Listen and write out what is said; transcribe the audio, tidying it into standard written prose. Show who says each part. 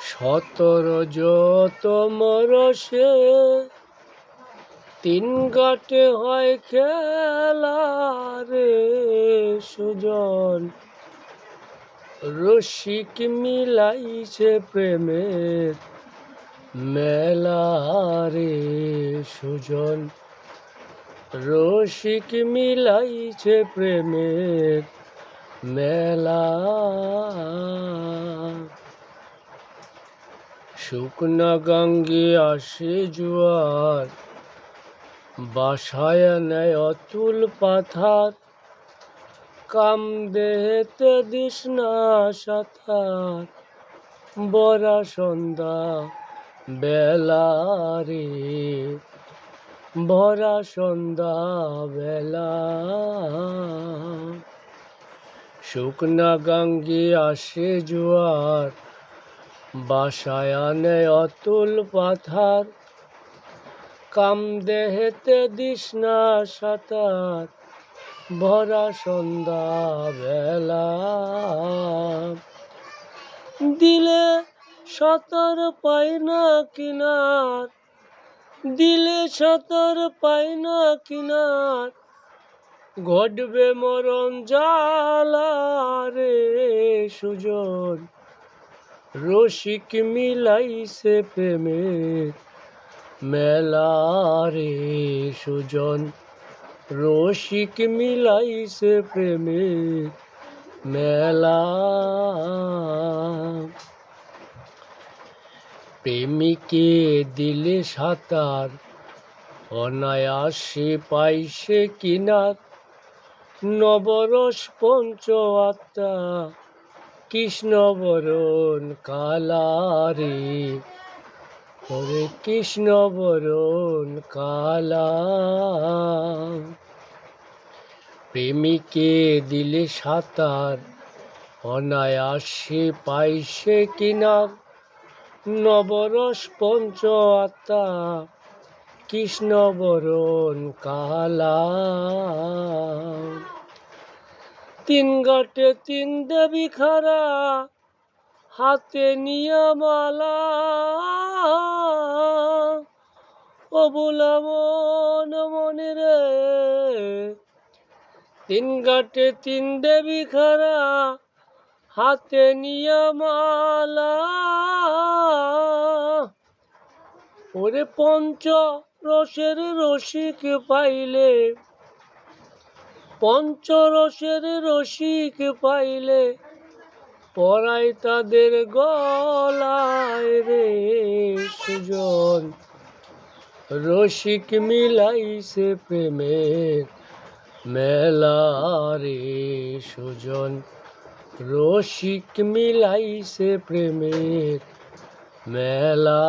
Speaker 1: 17 রসে তিন ঘাটে হয় খেলা রে সুজন, রসিক মিলাইছে প্রেমের মেলা রে সুজন, রসিক মিলাইছে প্রেমের মেলা। শুকনা গাঙ্গে আসে জোয়ার, বাসায় নেয় অতুল পাথার, কাম দেহেতে দিস না সাঁতার, বরা সন্ধ্যা বেলা রে, ভরা সন্ধ্যা বেলা। শুকনা গাঙ্গে আসে জোয়ার, বাসায় আনে অতুল পাথার, কাম দেহেতে দিস না সাঁতার, ভরা সন্ধ্যা বেলা। দিলে সাঁতার পাই না কিনার, দিলে সাঁতার পাই না কিনার, ঘটবে মরণ জ্বালা রে সুজন, রসিক মিলাইছে প্রেমের মেলা রে সুজন, রসিক মিলাইছে প্রেমের মেলা। প্রেমিকে দিলে সাঁতার, অনায়াসে পাইছে কিনার, নবরস পঞ্চ আত্মা কৃষ্ণ বরণ কালা রে, ওরে কৃষ্ণ বরণ কালা। প্রেমিকে দিলে সাঁতার, অনায়াসে পাইছে কিনার, নবরস পঞ্চ আত্মা কৃষ্ণ বরণ কালা। তিন ঘাটে তিন দেবী খারা, হাতে নিয়া মালা, ও বুলা মন মনে রে। তিন ঘাটে তিন দেবী খারা, হাতে নিয়া মালা, ওরে পঞ্চ রসের রসিক পাইলে, পঞ্চরসের রসিক পাইলে, পরাই তাদের গলায় রে সুজন, রসিক মিলাইছে প্রেমের মেলা রে সুজন, রসিক মিলাইছে প্রেমের মেলা।